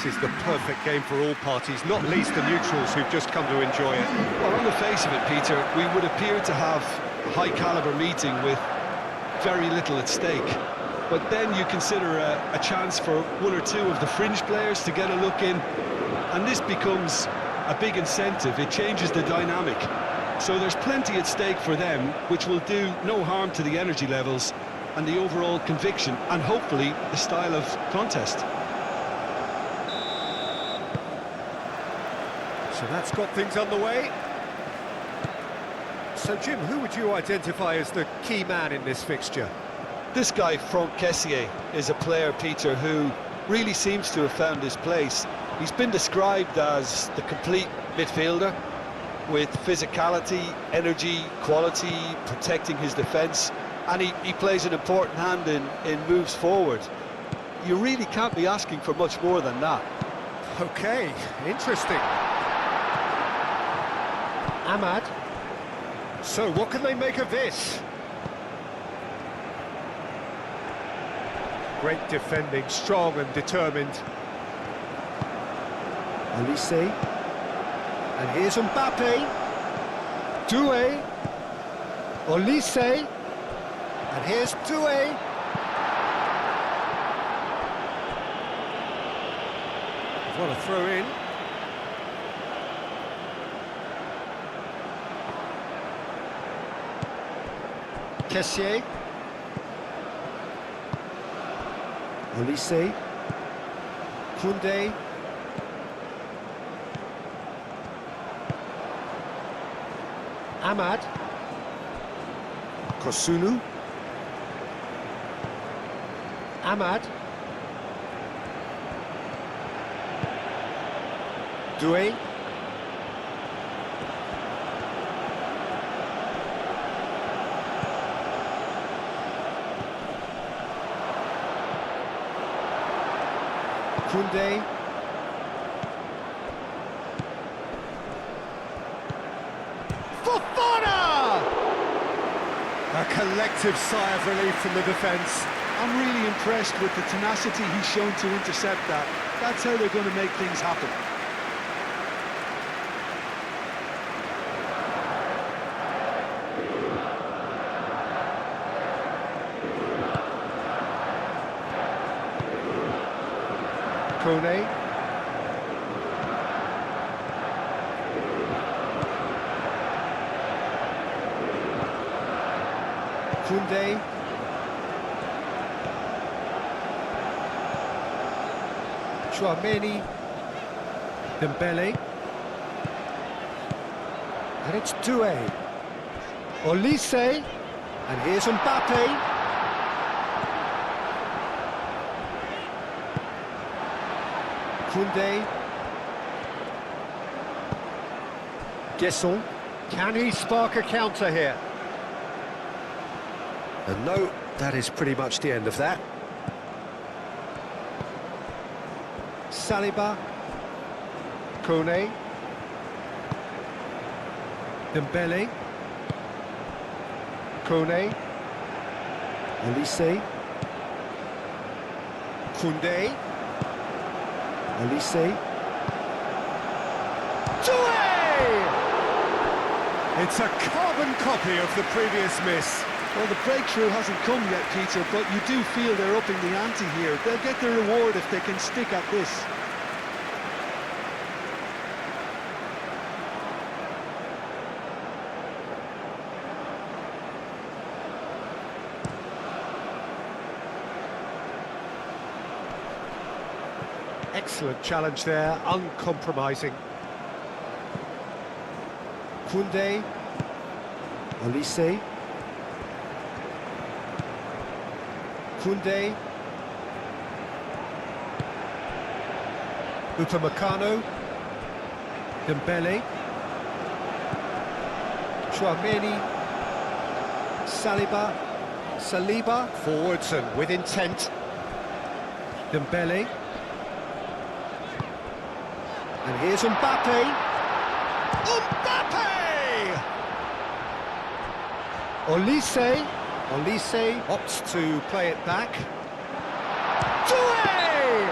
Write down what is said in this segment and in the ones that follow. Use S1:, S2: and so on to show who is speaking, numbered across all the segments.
S1: this is the perfect game for all parties, not least the neutrals who've just come to enjoy it.
S2: Well, on the face of it, Peter, we would appear to have a high-caliber meeting with very little at stake. But then you consider a chance for one or two of the fringe players to get a look in, and this becomes a big incentive. It changes the dynamic. So there's plenty at stake for them, which will do no harm to the energy levels and the overall conviction, and hopefully the style of contest.
S1: So that's got things underway. So Jim, who would you identify as the key man in this fixture?
S2: This guy, Franck, is a player, Peter, who really seems to have found his place. He's been described as the complete midfielder, with physicality, energy, quality, protecting his defence, and he plays an important hand in moves forward. You really can't be asking for much more than that.
S1: Okay, interesting. Ahmad. So what can they make of this? Great defending, strong and determined. Olise. And here's Mbappe. Doué. Olise. And here's Doué. What a throw in. Kessié. Olise. Koundé. Ahmad. Kosunu. Ahmad. Doué. Koundé. Fofana! A collective sigh of relief from the defence.
S2: I'm really impressed with the tenacity he's shown to intercept that. That's how they're going to make things happen.
S1: Kone. Koundé. Chouameni. Dembele. And it's Doué. Olise. And here's Mbappe. Koundé. Guesson. Can he spark a counter here? And no, that is pretty much the end of that. Saliba. Kone. Dembele. Kone. Olise. Koundé. Olise. Doué! It's a carbon copy of the previous miss.
S2: Well, the breakthrough hasn't come yet, Peter, but you do feel they're upping the ante here. They'll get their reward if they can stick at this.
S1: Excellent challenge there, uncompromising. Koundé. Olise. Koundé. Upamecano. Dembele. Chouameni. Saliba. Forwards and with intent. Dembele. And here's Mbappe. Mbappe! Olise opts to play it back. Doué!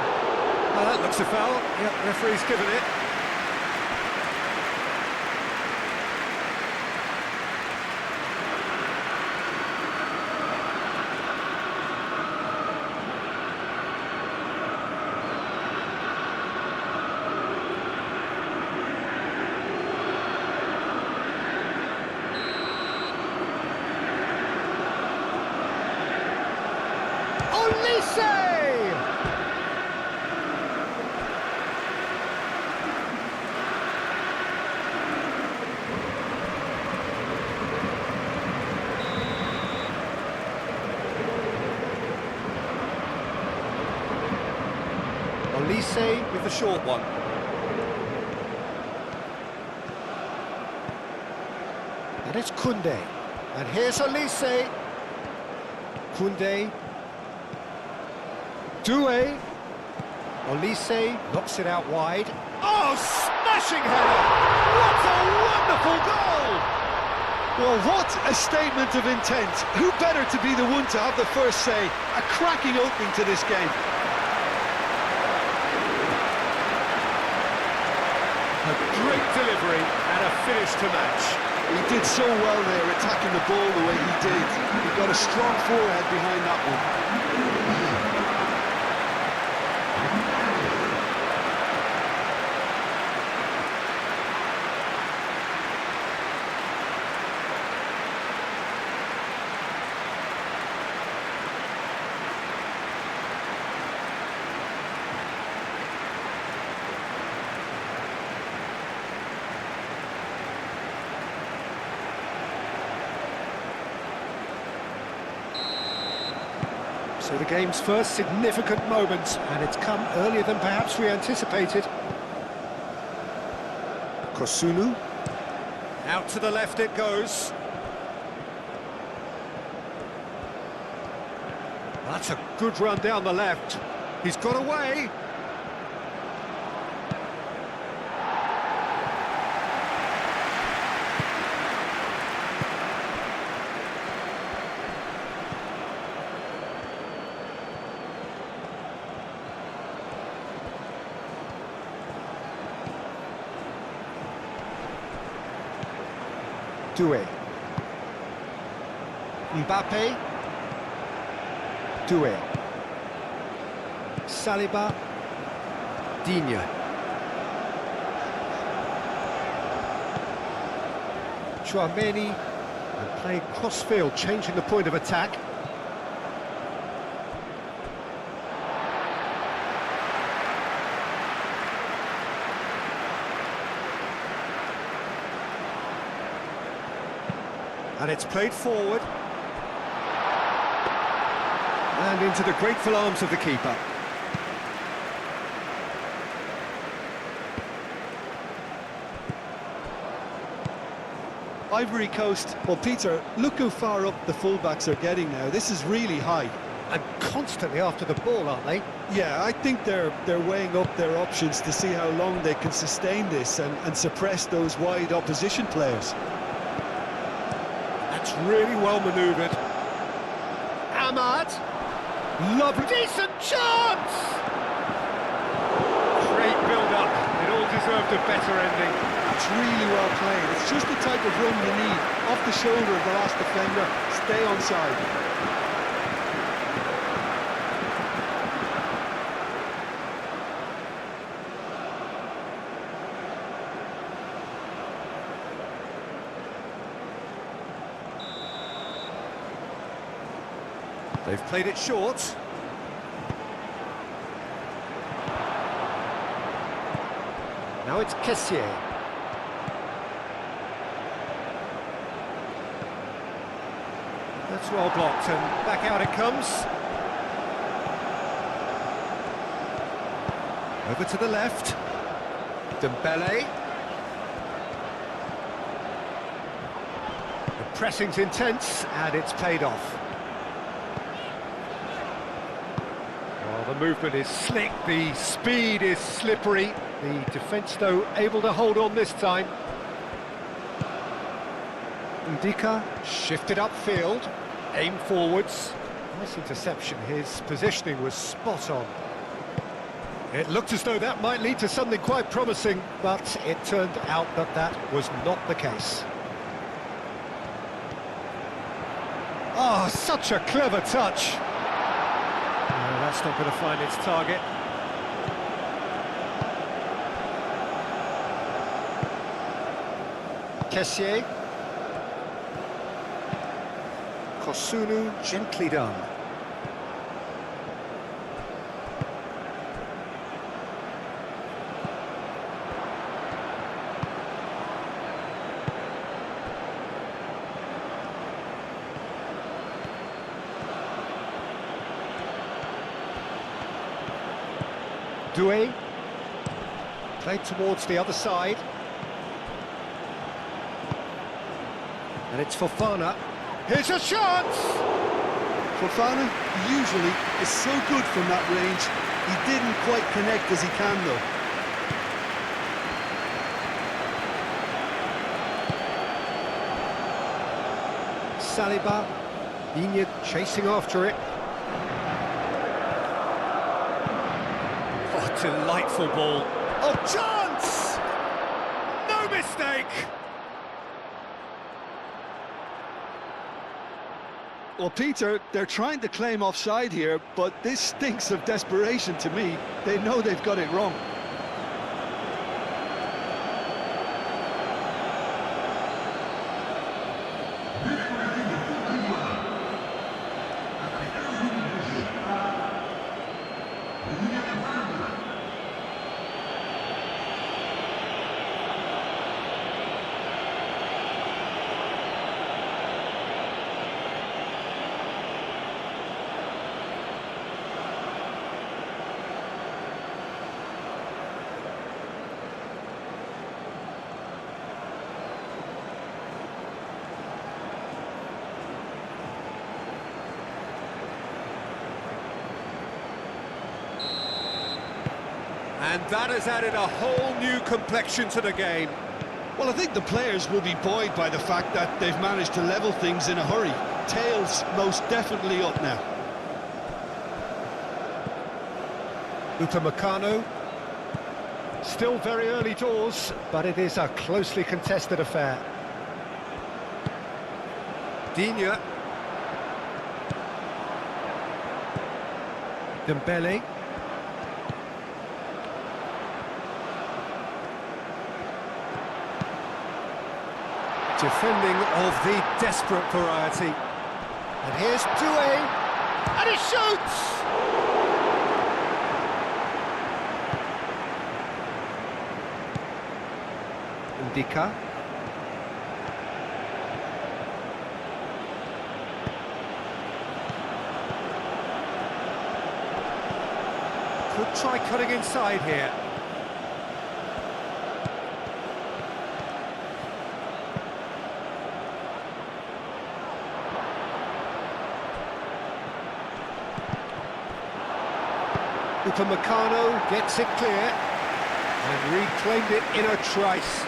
S1: That looks a foul. Yep, referee's given it. Olise! Olise with the short one. And it's Koundé. And here's Olise. Koundé. Doué. Olise knocks it out wide. Oh, smashing header! What a wonderful goal!
S2: Well, what a statement of intent. Who better to be the one to have the first say? A cracking opening to this game.
S1: A great delivery and a finish to match.
S2: He did so well there, attacking the ball the way he did. He got a strong forehead behind that one.
S1: So the game's first significant moment, and it's come earlier than perhaps we anticipated. Kosunu. Out to the left it goes. That's a good run down the left. He's got away. Doué. Mbappé. Doué. Saliba. Digne. Chouameni. And playing cross-field, changing the point of attack. And it's played forward. And into the grateful arms of the keeper.
S2: Ivory Coast, well, Peter, look how far up the fullbacks are getting now. This is really high.
S1: And constantly after the ball, aren't they?
S2: Yeah, I think they're weighing up their options to see how long they can sustain this and suppress those wide opposition players.
S1: That's really well manoeuvred. Ahmad. Lovely. Decent chance! Great build-up. It all deserved a better ending.
S2: It's really well played. It's just the type of run you need. Off the shoulder of the last defender. Stay onside.
S1: They've played it short. Now it's Kessié. That's well blocked, and back out it comes. Over to the left. Dembele. The pressing's intense, and it's paid off. The movement is slick, the speed is slippery. The defence, though, able to hold on this time. Ndika shifted upfield, aimed forwards. Nice interception, his positioning was spot on. It looked as though that might lead to something quite promising, but it turned out that that was not the case. Oh, such a clever touch. No, that's not going to find its target. Kessié. Kosunu, gently done. Doué. Played towards the other side. And it's Fofana. Here's a chance!
S2: Fofana usually is so good from that range. He didn't quite connect as he can, though.
S1: Saliba. Iñigo chasing after it. Oh, delightful ball. Oh, chance! No mistake!
S2: Well, Peter, they're trying to claim offside here, but this stinks of desperation to me. They know they've got it wrong.
S1: And that has added a whole new complexion to the game.
S2: Well, I think the players will be buoyed by the fact that they've managed to level things in a hurry. Tails most definitely up now.
S1: Upamecano. Still very early doors, but it is a closely contested affair. Digne. Dembele. Defending of the desperate variety. And here's Doué, and he shoots! Ndika. Could try cutting inside here. Upamecano gets it clear and reclaimed it in a trice.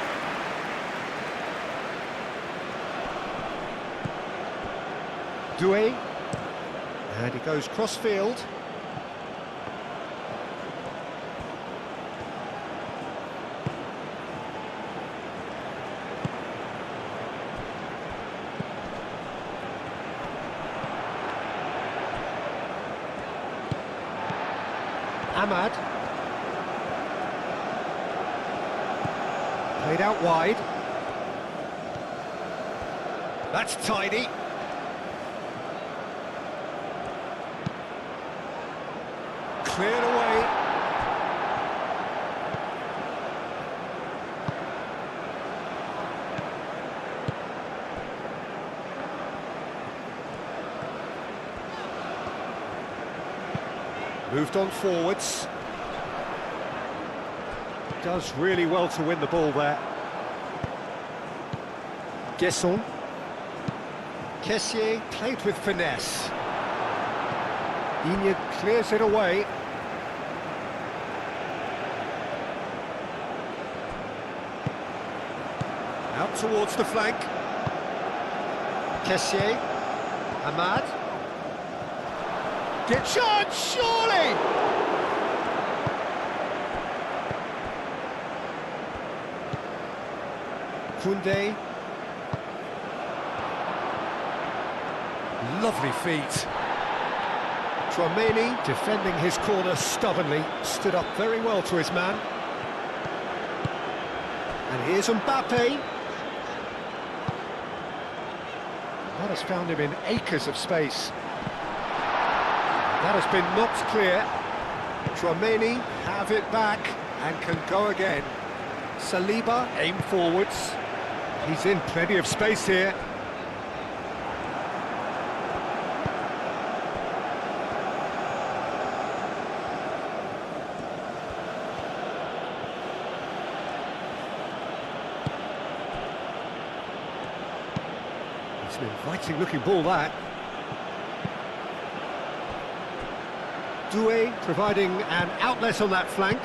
S1: Doué, and he goes cross-field. Ahmad. Played out wide. That's tidy. Cleared away. Moved on forwards. Does really well to win the ball there. Guesson. Kessié played with finesse. Iñigo clears it away. Out towards the flank. Kessié. Ahmad. Get chance, surely! Koundé. Lovely feet. Tchouaméni, defending his corner stubbornly, stood up very well to his man. And here's Mbappe. That has found him in acres of space. That has been knocked clear. Tchouaméni have it back and can go again. Saliba aim forwards. He's in plenty of space here. It's an inviting looking ball, that. Doué providing an outlet on that flank.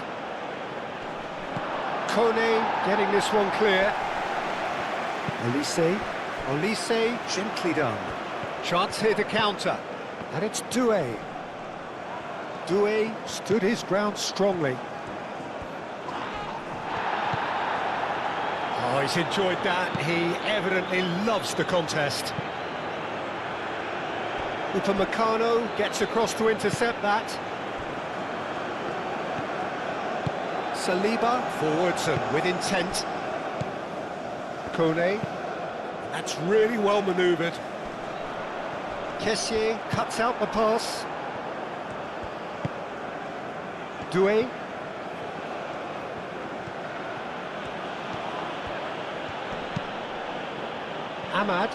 S1: Kone getting this one clear. Olise, gently done. Chance here to counter. And it's Doué. Doué stood his ground strongly. Oh, he's enjoyed that. He evidently loves the contest. Upamecano gets across to intercept that. Saliba forwards and with intent. Kone, that's really well manoeuvred. Kessié cuts out the pass. Doué. Ahmad.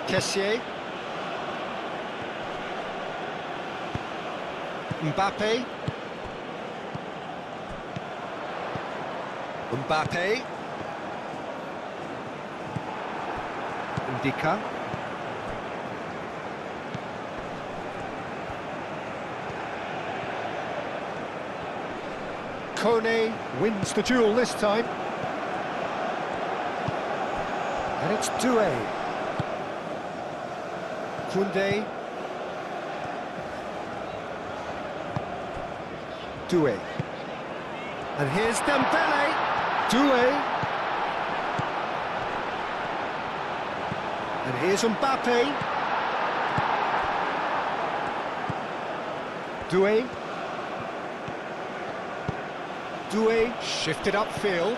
S1: Kessié. Mbappe. Mbappe. Ndika. Kone wins the duel this time. And it's Doué. Koundé. Doué. And here's Dembele. Doué. And here's Mbappe. Doué. Doué shifted upfield.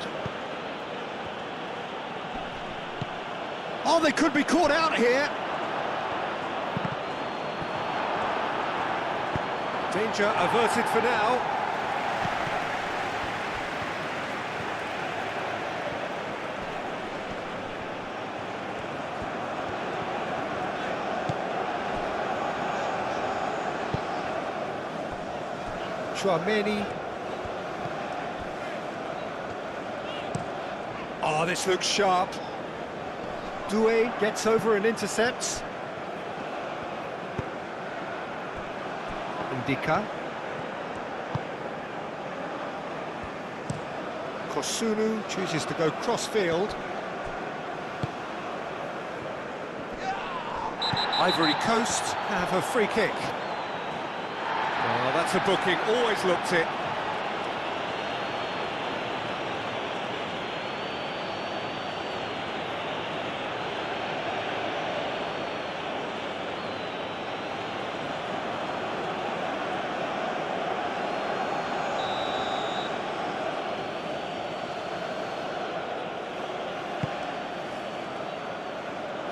S1: Oh, they could be caught out here. Danger averted for now. Tchouaméni. Oh, this looks sharp. Doué gets over and intercepts. Ndika. Kosunu chooses to go cross-field. Ivory Coast have a free kick. Oh, that's a booking, always looked it.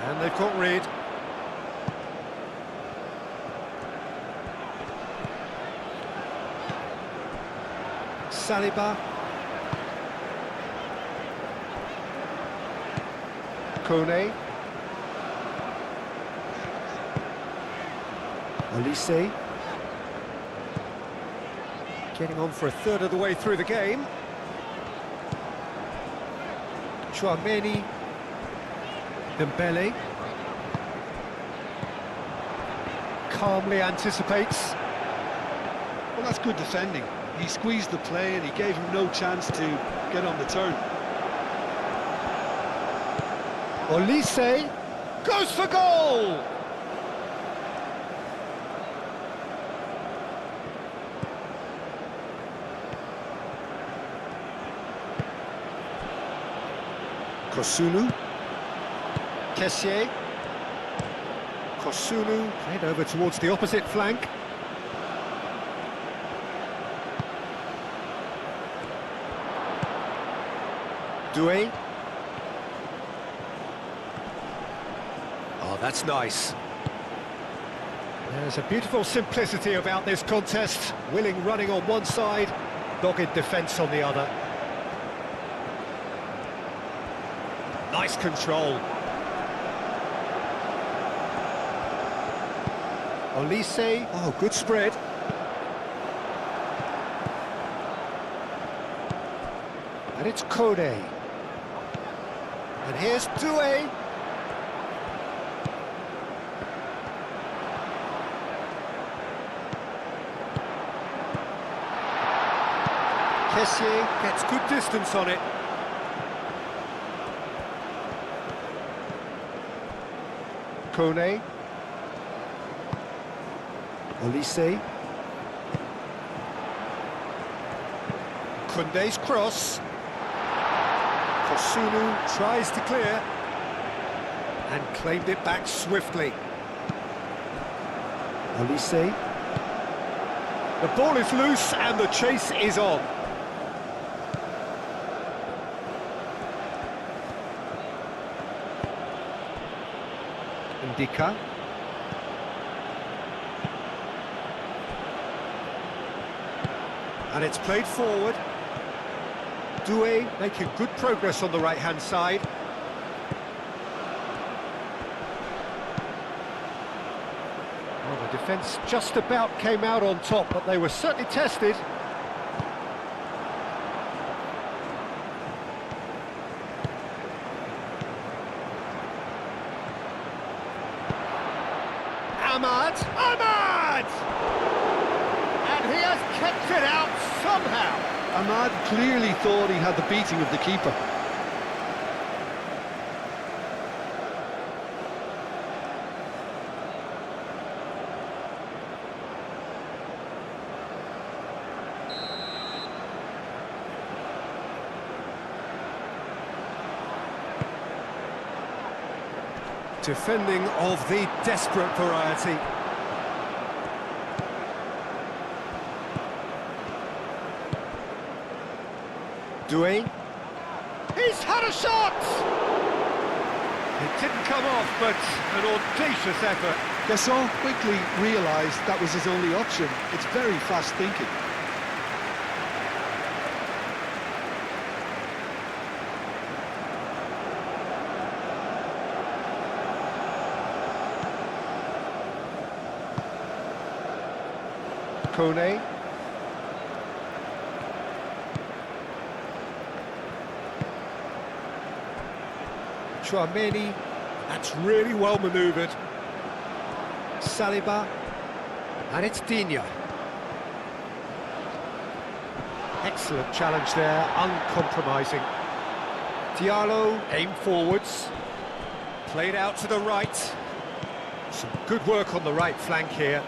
S1: And they've got rid. Saliba. Kone. Olise. Getting on for a third of the way through the game. Tchouaméni. Dembele. Calmly anticipates.
S2: Well, that's good defending. He squeezed the play and he gave him no chance to get on the turn.
S1: Olise goes for goal! Kosunu. Kessié. Kosunu played over towards the opposite flank. Doué. Oh, that's nice. There's a beautiful simplicity about this contest. Willing running on one side, dogged defence on the other. Nice control. Olise, oh, good spread. And it's COTE. And here's Doué. Kessié gets good distance on it. Kone. Olise. Koundé's cross. Kosunu tries to clear and claimed it back swiftly. Olise. The ball is loose and the chase is on. Ndika. And it's played forward. Doué making good progress on the right-hand side. Well, the defence just about came out on top, but they were certainly tested. Ahmad! And he has kept it out somehow.
S2: Ahmad clearly thought he had the beating of the keeper.
S1: Defending of the desperate variety. Doué. He's had a shot! It didn't come off, but an audacious effort.
S2: Gasson quickly realised that was his only option. It's very fast thinking.
S1: Kone. Chouameni, that's really well manoeuvred. Saliba, and it's Digne. Excellent challenge there, uncompromising. Diallo, aim forwards, played out to the right. Some good work on the right flank here.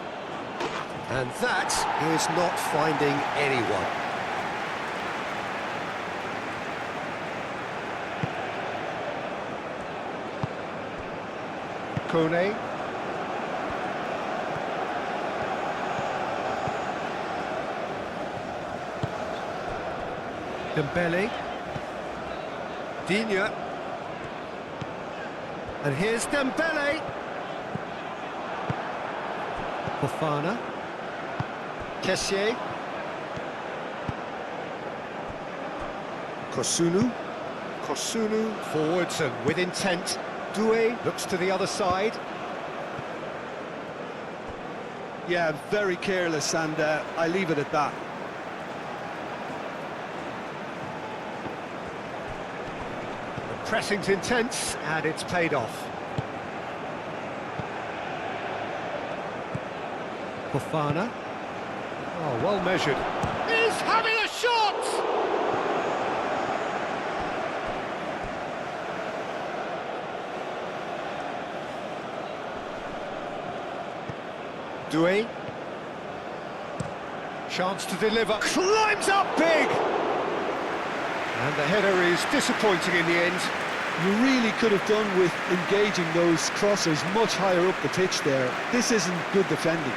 S1: And that is not finding anyone. Kone. Dembele. Digne. And here's Dembele. Fofana. Kessié. Kosunu. Kosunu forwards and with intent. Doué looks to the other side.
S2: Yeah, very careless, and I leave it at that.
S1: The pressing's intense, and it's paid off. Fofana. Oh, well measured. He's having a shot! Doué. Chance to deliver. Climbs up big! And the header is disappointing in the end.
S2: You really could have done with engaging those crossers much higher up the pitch there. This isn't good defending.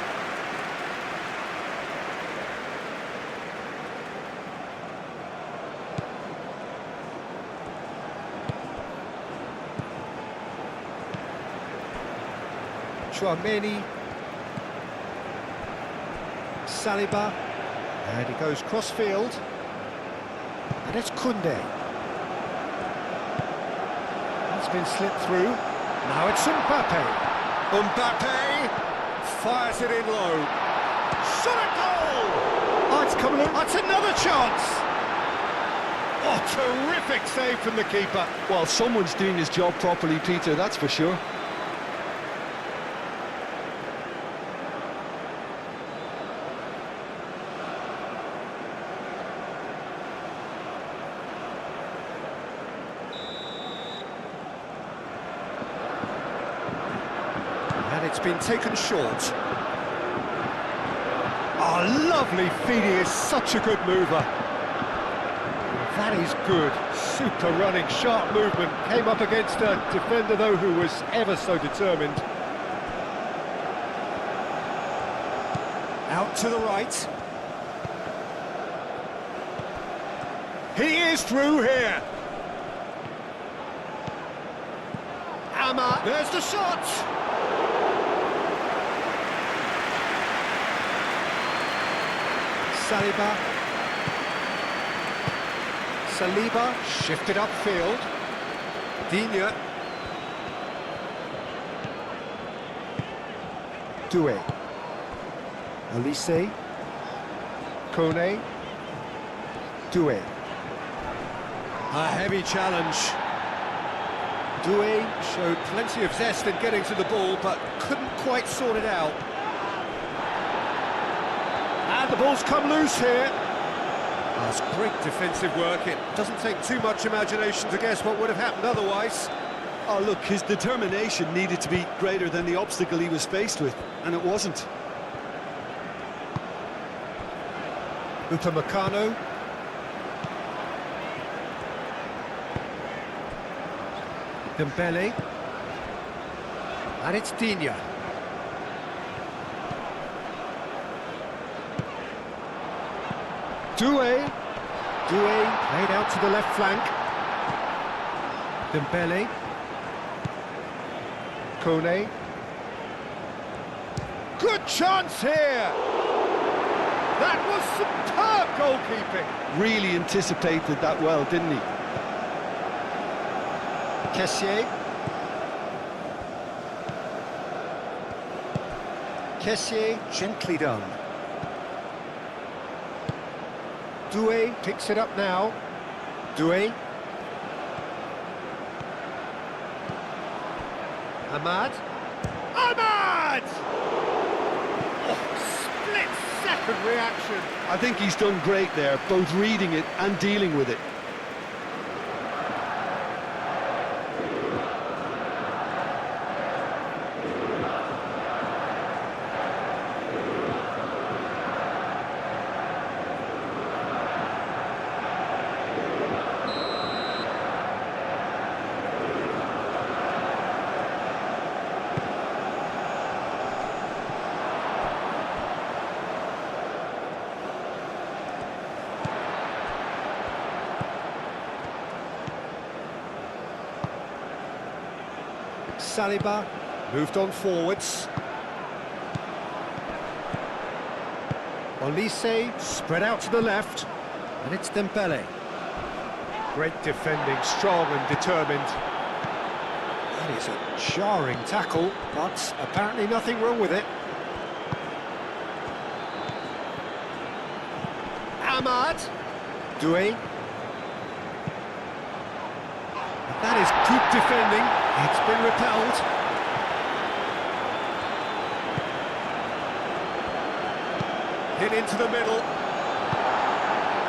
S1: Chouameni, Saliba, and he goes cross-field, and it's Koundé. It's been slipped through, now it's Mbappe. Mbappe fires it in low. Shot at goal! Oh, it's coming in, that's another chance! Oh, terrific save from the keeper.
S2: Well, someone's doing his job properly, Peter, that's for sure.
S1: And it's been taken short. Oh, lovely feed, he is such a good mover. That is good, super running, sharp movement. Came up against a defender though who was ever so determined. Out to the right. He is through here. Amma, there's the shot! Saliba, shifted upfield. Digne. Doué. Olise. Kone. Doué. A heavy challenge. Doué showed plenty of zest in getting to the ball, but couldn't quite sort it out. And the ball's come loose here. That's great defensive work. It doesn't take too much imagination to guess what would have happened otherwise.
S2: Oh, look, his determination needed to be greater than the obstacle he was faced with, and it wasn't.
S1: Upamecano. Dembele. And it's Digne. Doué played out to the left flank. Dembele. Kone. Good chance here! That was superb goalkeeping!
S2: Really anticipated that well, didn't he?
S1: Kessié, gently done. Doué picks it up now. Doué. Ahmad. Oh, split-second reaction.
S2: I think he's done great there, both reading it and dealing with it.
S1: Saliba moved on forwards. Olise spread out to the left, and it's Dembele. Great defending, strong and determined. That is a jarring tackle, but apparently nothing wrong with it. Ahmad. Doué. That is good defending. It's been repelled. Hit into the middle.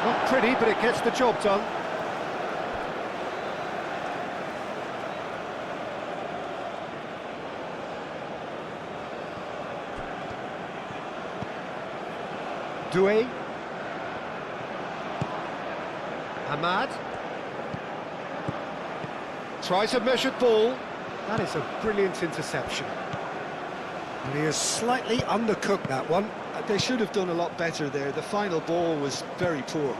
S1: Not pretty, but it gets the job done. Doué. Ahmad. Tries a measured ball. That is a brilliant interception. And he has slightly undercooked that one.
S2: They should have done a lot better there. The final ball was very poor.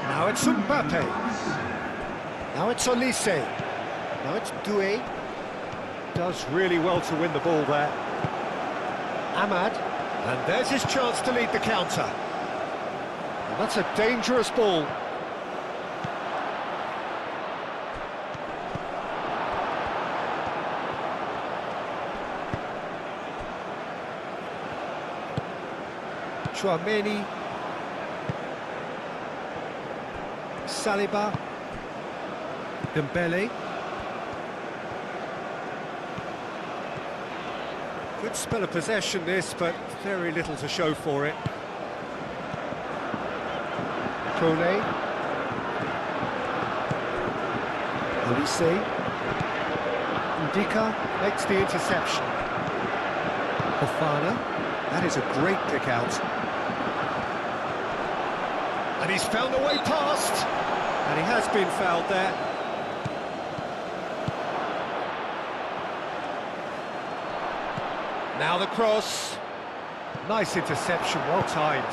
S1: Now it's Mbappe. Now it's Olise. Now it's Doué. Does really well to win the ball there. Ahmad. And there's his chance to lead the counter. And that's a dangerous ball. Chouameni, Saliba, Dembele. Good spell of possession this, but very little to show for it. COTE, Olise, Ndika makes the interception. Fofana, that is a great kick out. And he's found a way past, and he has been fouled there. Now the cross. Nice interception, well timed.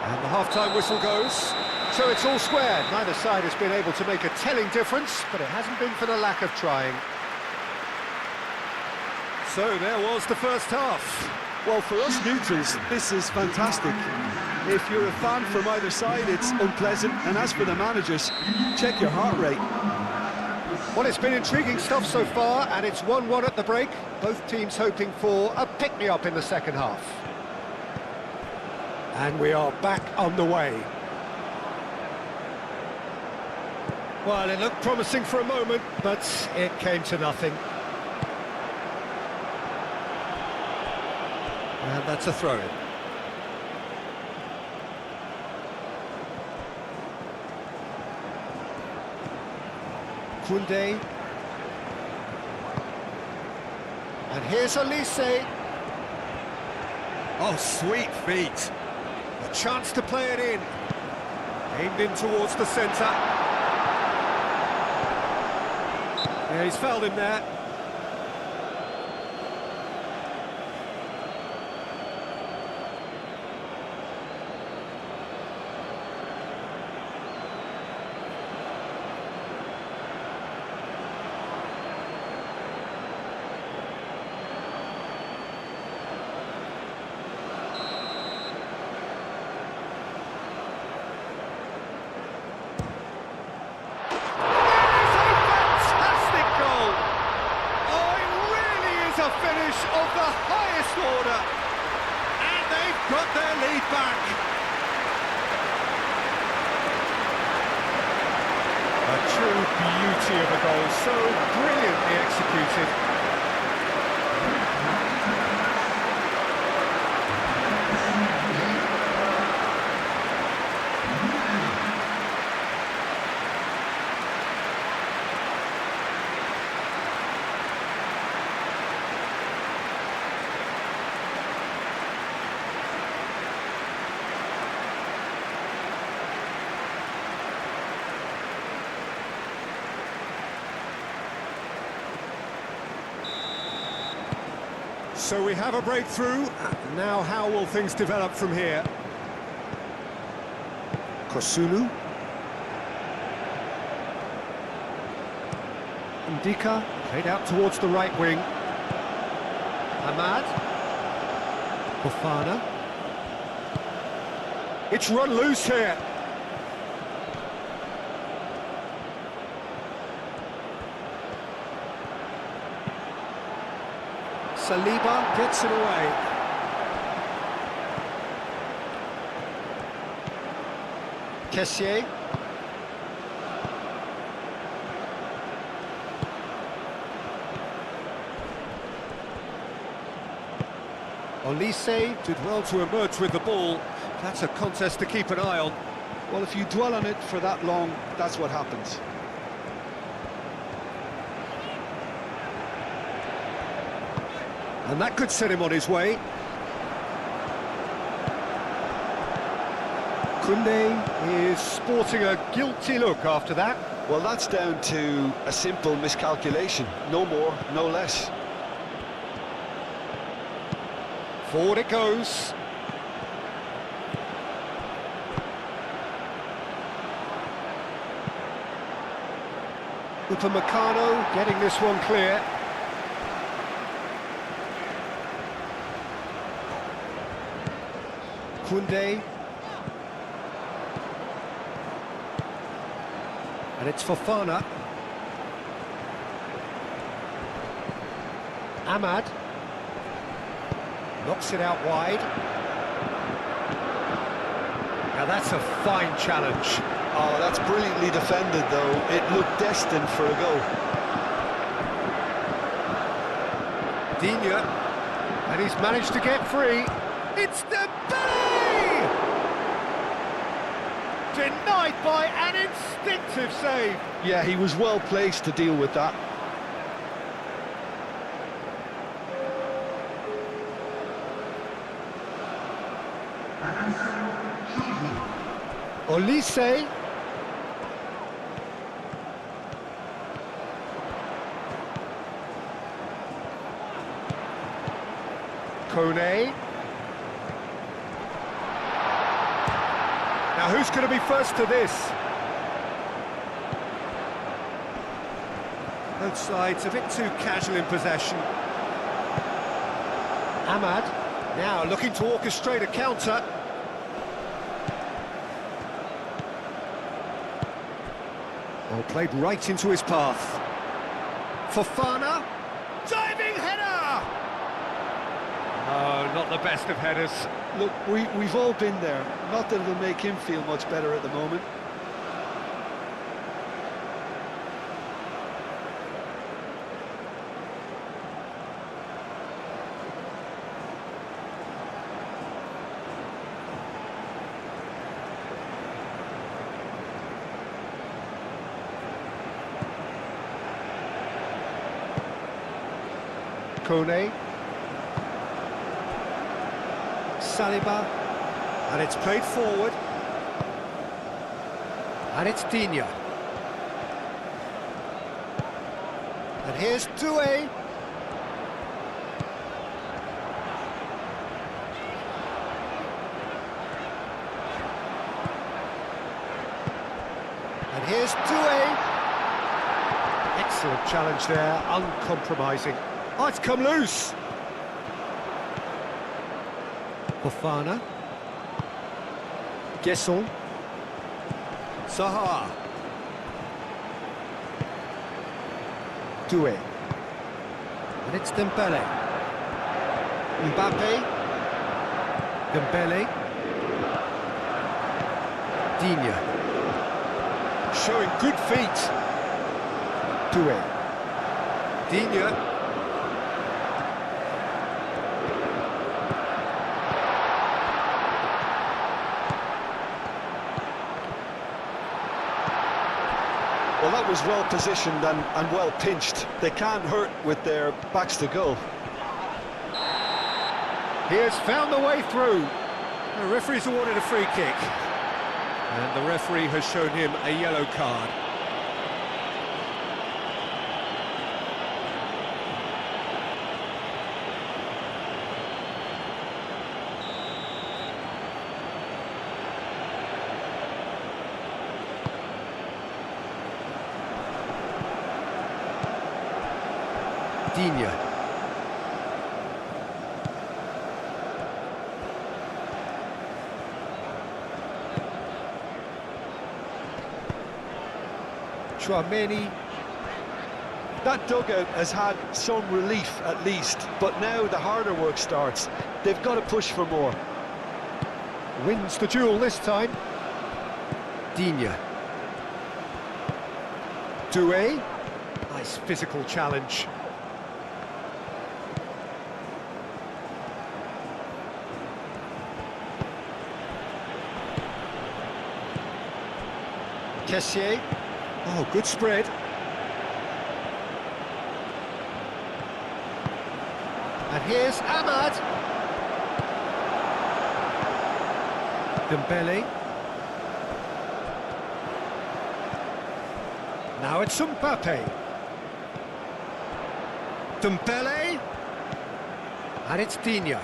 S1: And the half-time whistle goes. So it's all square. Neither side has been able to make a telling difference, but it hasn't been for the lack of trying. So there was the first half.
S2: Well, for us neutrals, this is fantastic. If you're a fan from either side, it's unpleasant. And as for the managers, check your heart rate.
S1: Well, it's been intriguing stuff so far, and it's 1-1 at the break. Both teams hoping for a pick-me-up in the second half. And we are back on the way. Well, it looked promising for a moment, but it came to nothing. And that's a throw-in. Koundé. And here's Olise. Oh, sweet feet. A chance to play it in. Aimed in towards the centre. Yeah, he's fouled him there. Finish of the highest order, and they've got their lead back. A true beauty of a goal, so brilliantly executed. So we have a breakthrough. Now how will things develop from here? Kosunu. Ndika played out towards the right wing. Ahmad. Fofana. It's run loose here. Saliba gets it away. Kessié. Olise did well to emerge with the ball. That's a contest to keep an eye on.
S2: Well, if you dwell on it for that long, that's what happens.
S1: And that could set him on his way. Koundé is sporting a guilty look after that.
S2: Well, that's down to a simple miscalculation. No more, no less.
S1: Forward it goes. Upamecano getting this one clear. Koundé. And it's Fofana. Ahmad. Knocks it out wide. Now that's a fine challenge.
S2: Oh, that's brilliantly defended, though. It looked destined for a goal.
S1: Digne. And he's managed to get free. It's Dembele! Denied by an instinctive save.
S2: Yeah, he was well placed to deal with that.
S1: Olise. Kone. Now who's going to be first to this? Both sides a bit too casual in possession. Ahmad now looking to orchestrate a counter. Well, played right into his path. Fofana, diving header! Oh, not the best of headers.
S2: Look, we've all been there. Not that it'll make him feel much better at the moment.
S1: Kone. Saliba. And it's played forward. And it's Digne. And here's Doué. And here's Doué. Excellent challenge there, uncompromising. Oh, it's come loose. Fofana. Guesson. Zaha. Doué. And it's Dembele. Mbappe. Dembele. Digne. Showing good feet. Doué. Digne.
S2: Well, that was well positioned and well pinched. They can't hurt with their backs to goal.
S1: He has found the way through. The referee's awarded a free kick. And the referee has shown him a yellow card. Digne. Chouameni.
S2: That dugout has had some relief at least, but now the harder work starts. They've got to push for more.
S1: Wins the duel this time. Digne. Doué. Nice physical challenge. Kessié. Oh, good spread. And here's Ahmad. Dembele. Now it's Mbappe. Dembele. And it's Digne.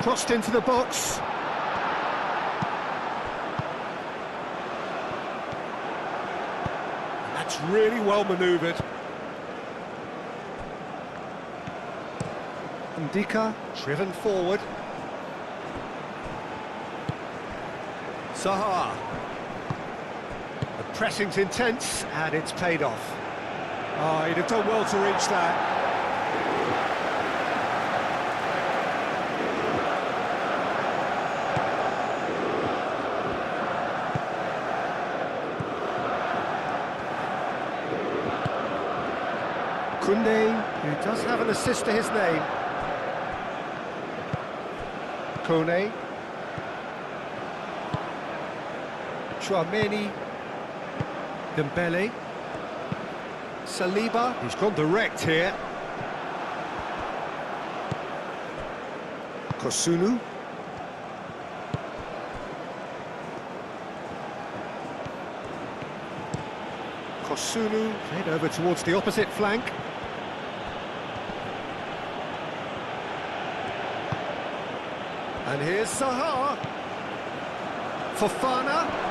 S1: Crossed into the box. That's really well manoeuvred. Ndika driven forward. Zaha. The pressing's intense and it's paid off. Oh, he'd have done well to reach that. Koundé, who does have an assist to his name. Kone. Chouameni. Dembele. Saliba, he's gone direct here. Kosunu. Kosunu played over towards the opposite flank. And here's Zaha. Fofana.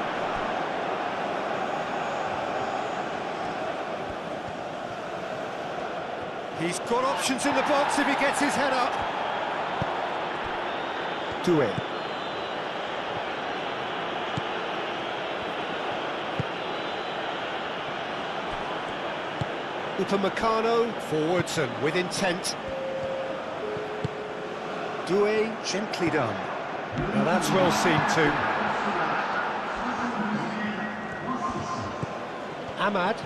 S1: He's got options in the box if he gets his head up. Doué. Upamecano forwards and with intent. Doué, gently done. Now that's well seen too. Ahmad.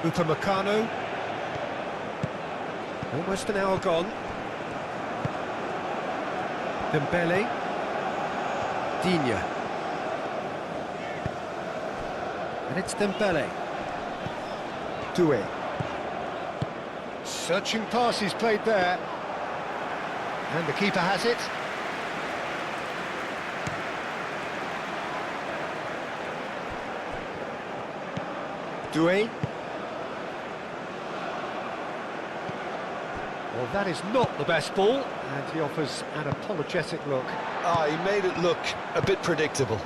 S1: Upamecano. Almost an hour gone. Dembele. Digne. And it's Dembele. Doué. Searching pass he's played there. And the keeper has it. Doué. Well, that is not the best ball, and he offers an apologetic look.
S2: Ah, he made it look a bit predictable.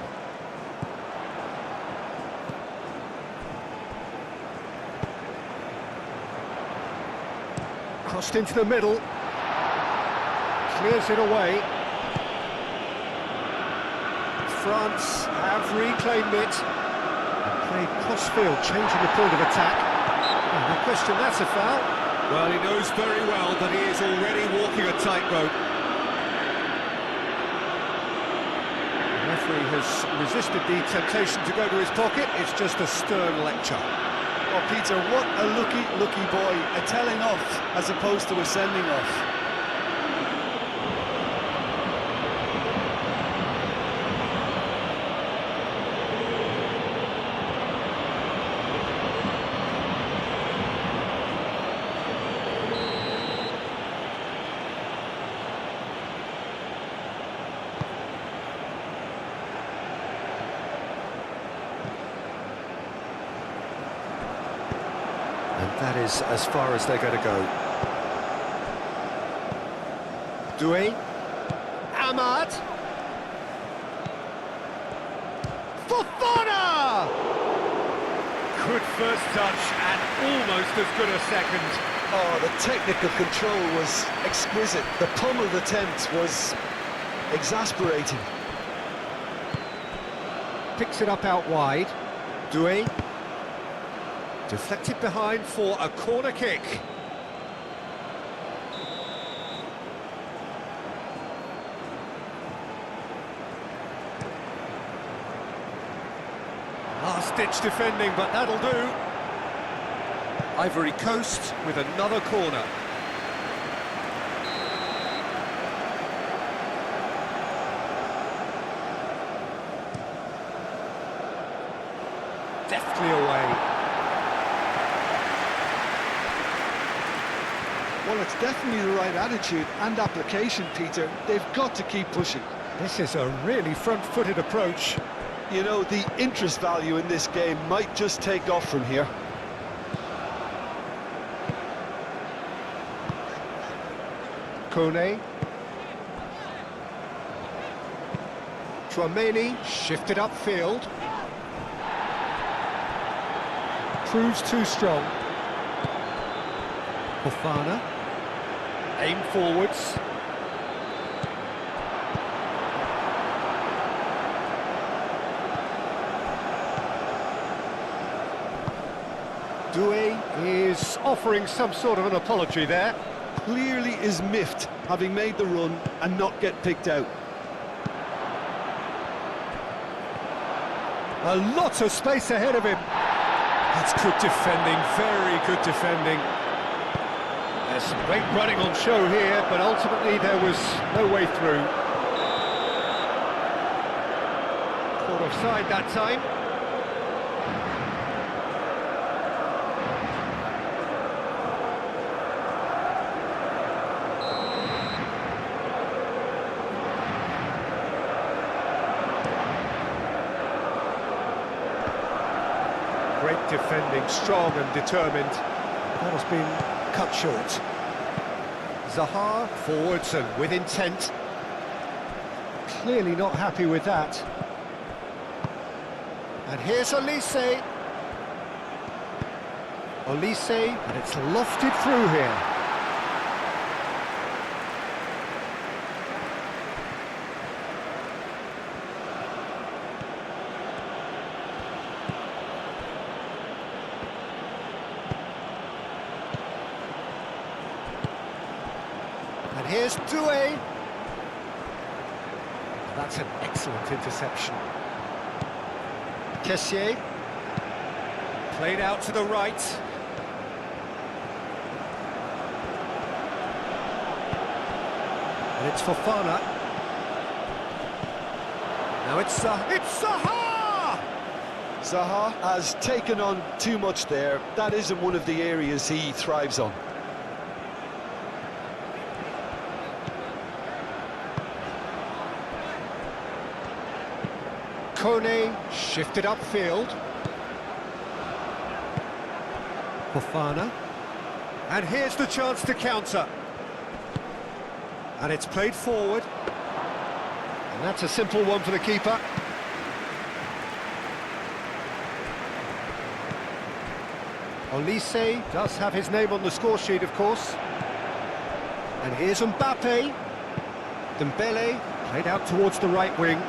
S1: Crossed into the middle. Clears it away. France have reclaimed it. And played crossfield, changing the point of attack. Oh, no question, that's a foul. Well, he knows very well that he is already walking a tightrope. The referee has resisted the temptation to go to his pocket. It's just a stern lecture.
S2: Oh, Peter, what a lucky boy. A telling off as opposed to a sending off.
S1: And that is as far as they're going to go. Doué. Ahmad. Fofana! Good first touch and almost as good a second.
S2: Oh, the technical control was exquisite. The pummeled attempt was exasperating.
S1: Picks it up out wide. Doué. Deflected behind for a corner kick. Last-ditch defending, but that'll do. Ivory Coast with another corner. Deftly away.
S2: Well, it's definitely the right attitude and application, Peter. They've got to keep pushing.
S1: This is a really front-footed approach.
S2: You know, the interest value in this game might just take off from here.
S1: Kone. Tchouaméni shifted upfield. Proves too strong. Fofana. Aim forwards. Doué is offering some sort of an apology there.
S2: Clearly is miffed, having made the run and not get picked out.
S1: A lot of space ahead of him. That's good defending, very good defending. There's some great running on show here, but ultimately there was no way through. Caught offside that time. Great defending, strong and determined. That has been cut short. Zaha forwards and with intent. Clearly not happy with that. And here's Olise. Olise, and it's lofted through here. And here's Doué. That's an excellent interception. Kessié. Played out to the right. And it's Fofana. Now it's Zaha!
S2: Zaha has taken on too much there. That isn't one of the areas he thrives on.
S1: Kone shifted upfield. Fofana. And here's the chance to counter. And it's played forward. And that's a simple one for the keeper. Olise does have his name on the score sheet, of course. And here's Mbappe. Dembele played out towards the right wing.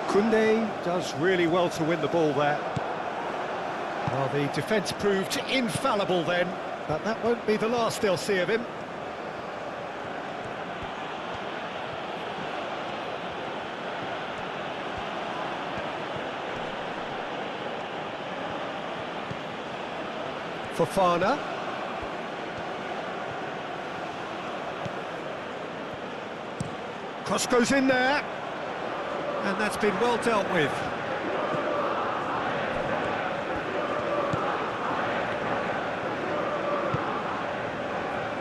S1: Koundé does really well to win the ball there. Well, the defence proved infallible then, but that won't be the last they'll see of him. Fofana. Cross goes in there. And that's been well dealt with.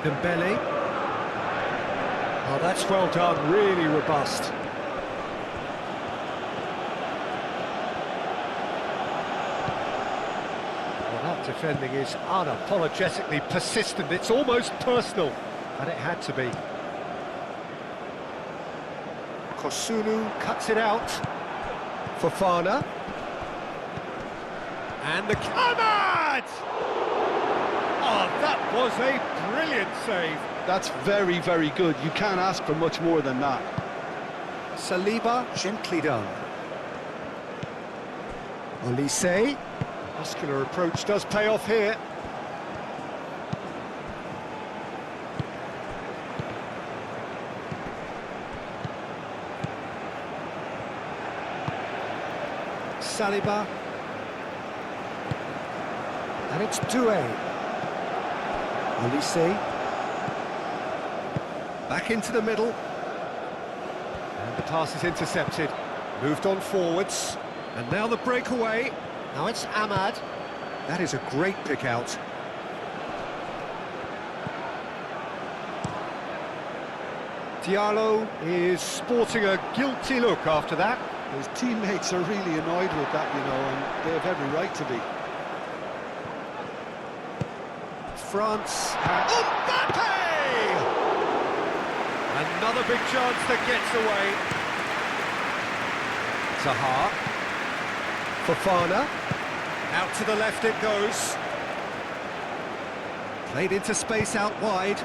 S1: Dembele. Oh, that's well done, really robust. Well, that defending is unapologetically persistent. It's almost personal, and it had to be. Kosunu cuts it out. Fofana. And the Ahmad! Oh, that was a brilliant save.
S2: That's very, very good. You can't ask for much more than that.
S1: Saliba, gently done. Olise. Muscular approach does pay off here. Saliba. And it's Doué. Olise. Back into the middle. And the pass is intercepted. Moved on forwards. And now the breakaway. Now it's Ahmad. That is a great pick out. Diallo is sporting a guilty look after that.
S2: His teammates are really annoyed with that, you know, and they have every right to be.
S1: France have... Mbappe! Another big chance that gets away. Zaha. Fofana. Out to the left it goes. Played into space out wide.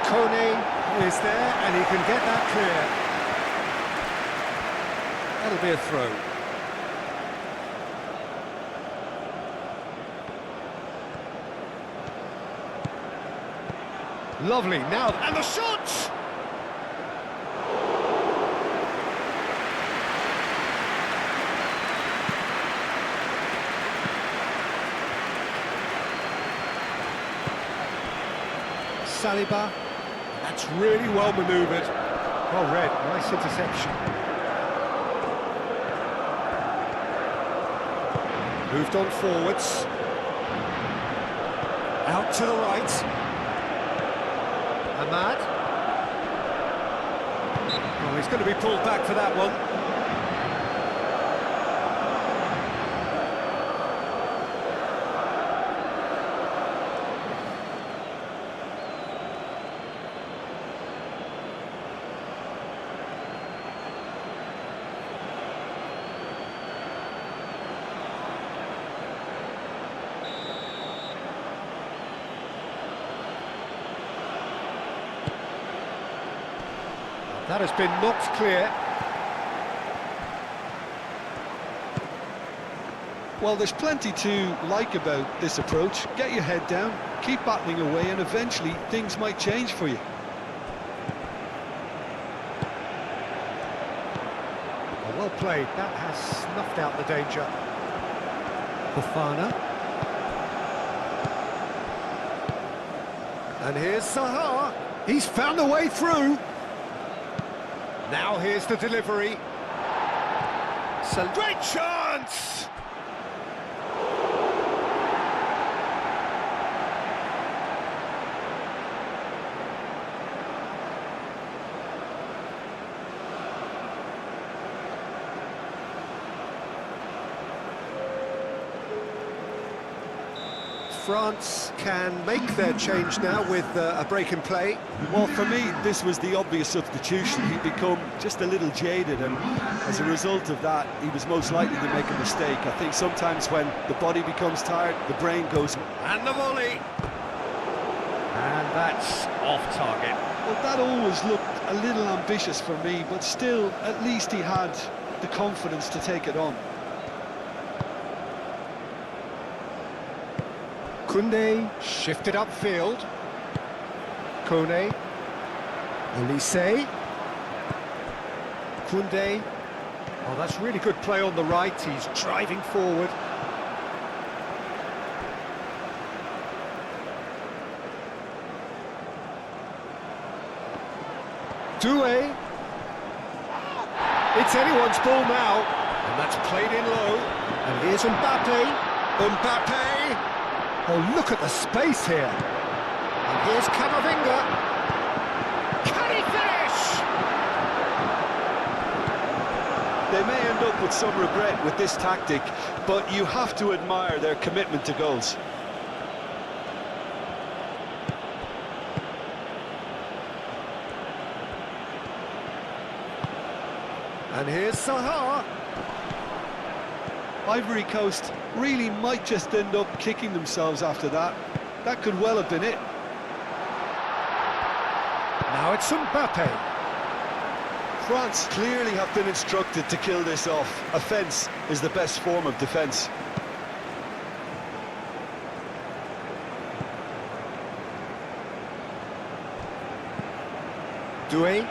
S1: COTE is there, and he can get that clear. That'll be a throw. Lovely, now, and the shot! Saliba, that's really well manoeuvred. Well read, nice interception. Moved on forwards. Out to the right. Ahmad. Oh, he's going to be pulled back for that one. That has been knocked clear.
S2: Well, there's plenty to like about this approach. Get your head down, keep battling away, and eventually things might change for you.
S1: Oh, well played. That has snuffed out the danger. Fofana. And here's Zaha. He's found a way through. Now here's the delivery. Great chance! France can make their change now with a break in play.
S2: Well, for me, this was the obvious substitution. He'd become just a little jaded, and as a result of that, he was most likely to make a mistake. I think sometimes when the body becomes tired, the brain goes...
S1: And the volley! And that's off target.
S2: Well, that always looked a little ambitious for me, but still, at least he had the confidence to take it on.
S1: Koundé shifted upfield. Kone. Olise. Koundé. Oh, that's really good play on the right. He's driving forward. Doué. It's anyone's ball now. And that's played in low. And here's Mbappe. Mbappe. Oh, look at the space here. And here's Camavinga. Can he finish?
S2: They may end up with some regret with this tactic, but you have to admire their commitment to goals.
S1: And here's Zaha.
S2: Ivory Coast really might just end up kicking themselves after that. That could well have been it.
S1: Now it's Mbappe.
S2: France clearly have been instructed to kill this off. Offence is the best form of defence.
S1: Doué.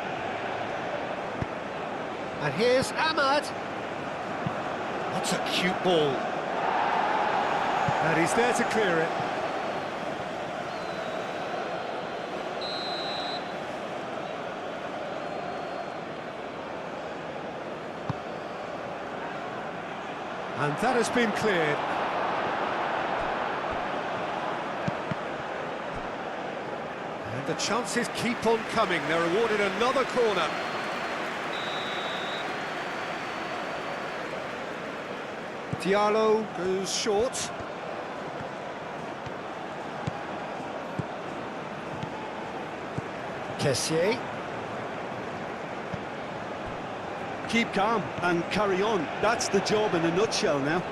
S1: And here's Ahmad. That's a cute ball. And he's there to clear it. And that has been cleared. And the chances keep on coming. They're awarded another corner. Diallo goes short. Kessié.
S2: Keep calm and carry on. That's the job in a nutshell now.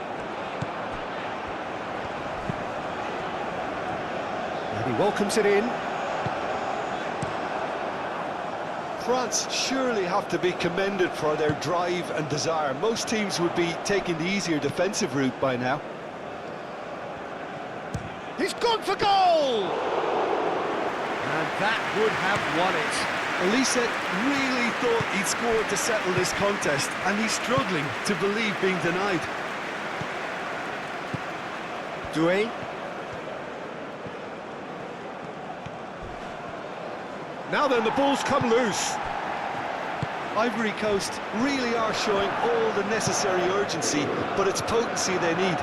S1: And he welcomes it in.
S2: France surely have to be commended for their drive and desire. Most teams would be taking the easier defensive route by now.
S1: He's gone for goal! And that would have won it.
S2: Elise really thought he'd scored to settle this contest, and he's struggling to believe being denied.
S1: Doué. Now then, the ball's come loose.
S2: Ivory Coast really are showing all the necessary urgency, but it's potency they need.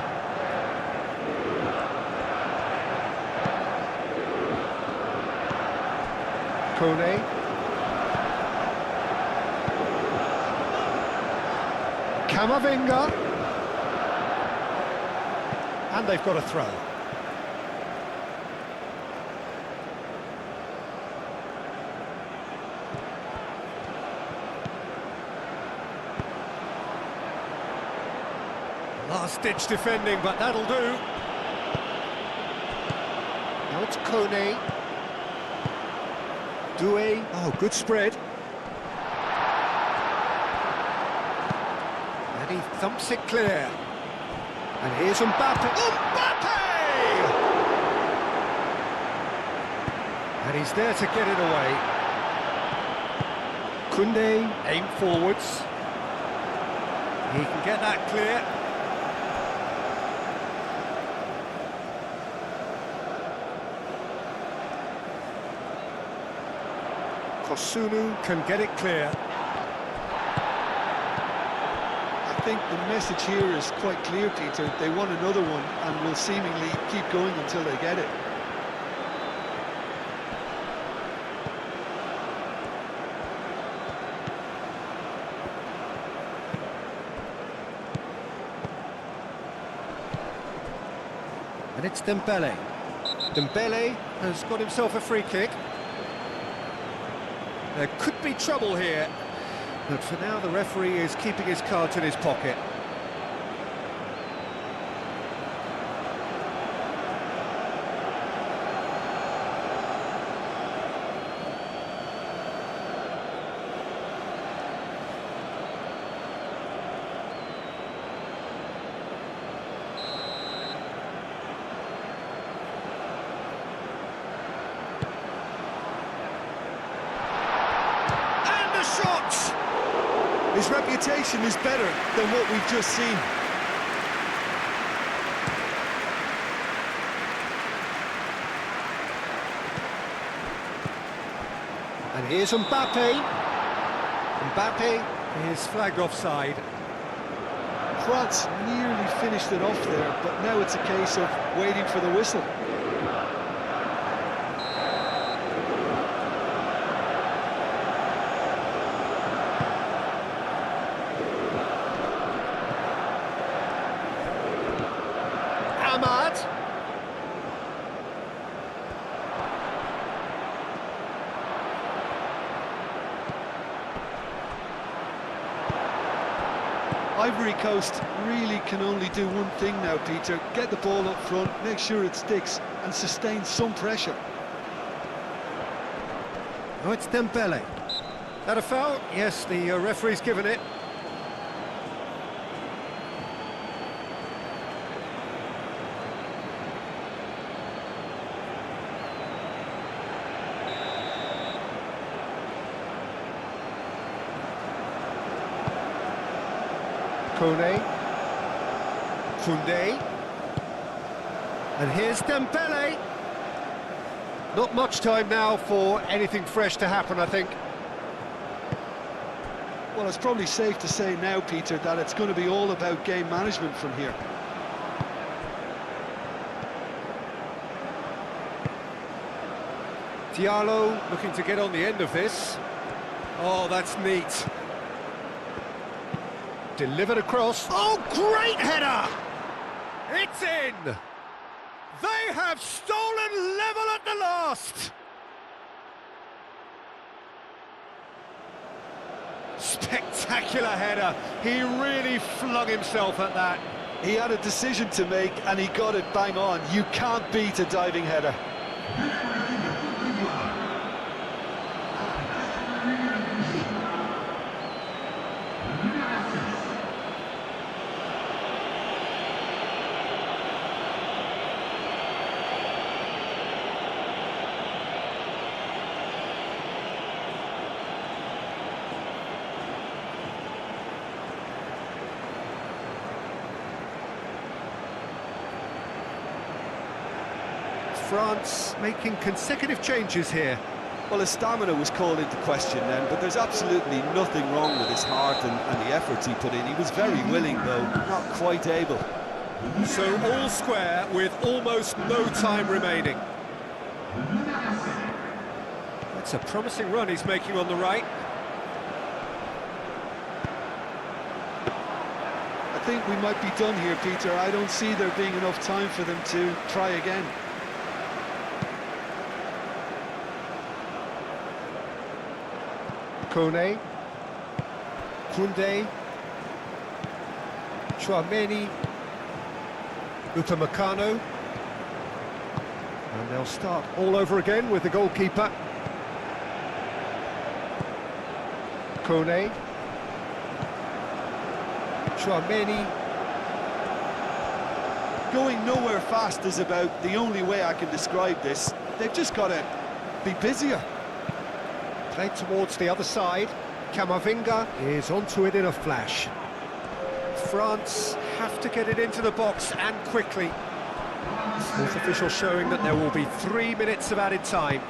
S1: COTE. Camavinga. And they've got a throw. Last-ditch defending, but that'll do. Now it's COTE. Doué. Oh, good spread. And he thumps it clear. And here's Mbappe. Mbappe! And he's there to get it away. Koundé, aim forwards. He can get that clear. Kosunu can get it clear.
S2: I think the message here is quite clear, Peter. They want another one and will seemingly keep going until they get it.
S1: And it's Dembele. Dembele has got himself a free kick. There could be trouble here, but for now the referee is keeping his cards in his pocket.
S2: His reputation is better than what we've just seen.
S1: And here's Mbappe. Mbappe is flagged offside.
S2: France nearly finished it off there, but now it's a case of waiting for the whistle. Ivory Coast really can only do one thing now, Peter. Get the ball up front, make sure it sticks, and sustain some pressure.
S1: Oh, it's Dembele. That a foul? Yes, the referee's given it. COTE. Koundé. And here's Dembele. Not much time now for anything fresh to happen, I think.
S2: Well, it's probably safe to say now, Peter, that it's going to be all about game management from here.
S1: Diallo looking to get on the end of this. Oh, that's neat. Delivered across. Oh, great header! It's in! They have stolen level at the last! Spectacular header. He really flung himself at that.
S2: He had a decision to make and he got it bang on. You can't beat a diving header.
S1: France making consecutive changes here.
S2: Well, his stamina was called into question then, but there's absolutely nothing wrong with his heart and the efforts he put in. He was very willing, though, not quite able.
S1: So all square with almost no time remaining. That's a promising run he's making on the right.
S2: I think we might be done here, Peter. I don't see there being enough time for them to try again.
S1: Kone, Koundé, Chouameni, Upamecano, and they'll start all over again with the goalkeeper. Kone, Chouameni.
S2: Going nowhere fast is about the only way I can describe this. They've just got to be busier.
S1: Played towards the other side. Camavinga is onto it in a flash. France have to get it into the box and quickly. Fourth official showing that there will be 3 minutes of added time.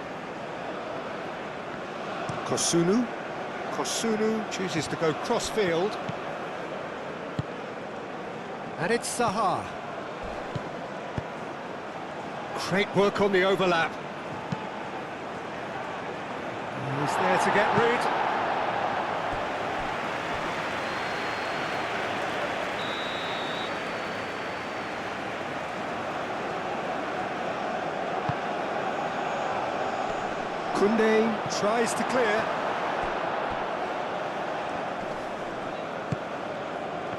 S1: Kosunu chooses to go cross-field. And it's Zaha. Great work on the overlap. He's there to get rid. Koundé tries to clear.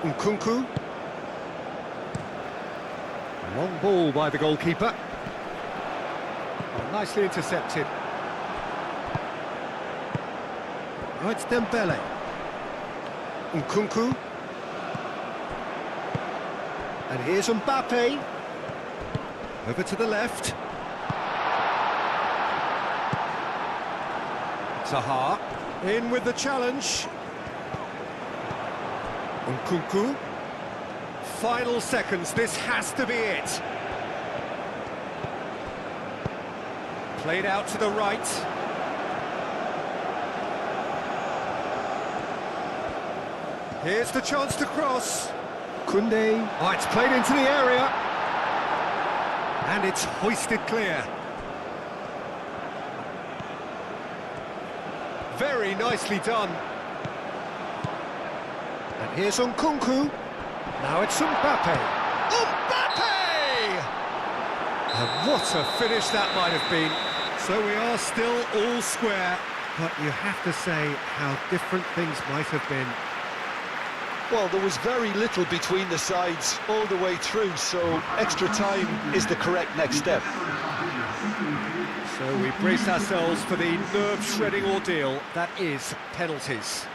S1: Nkunku. Long ball by the goalkeeper. Nicely intercepted. Oh, it's Dembele. Nkunku. And here's Mbappe. Over to the left. Zaha. In with the challenge. Nkunku. Final seconds, this has to be it. Played out to the right. Here's the chance to cross. Koundé. Oh, it's played into the area. And it's hoisted clear. Very nicely done. And here's Nkunku. Now it's Mbappe. Mbappe! And what a finish that might have been. So we are still all square, but you have to say how different things might have been.
S2: Well, there was very little between the sides all the way through, so extra time is the correct next step.
S1: So we brace ourselves for the nerve-shredding ordeal that is penalties.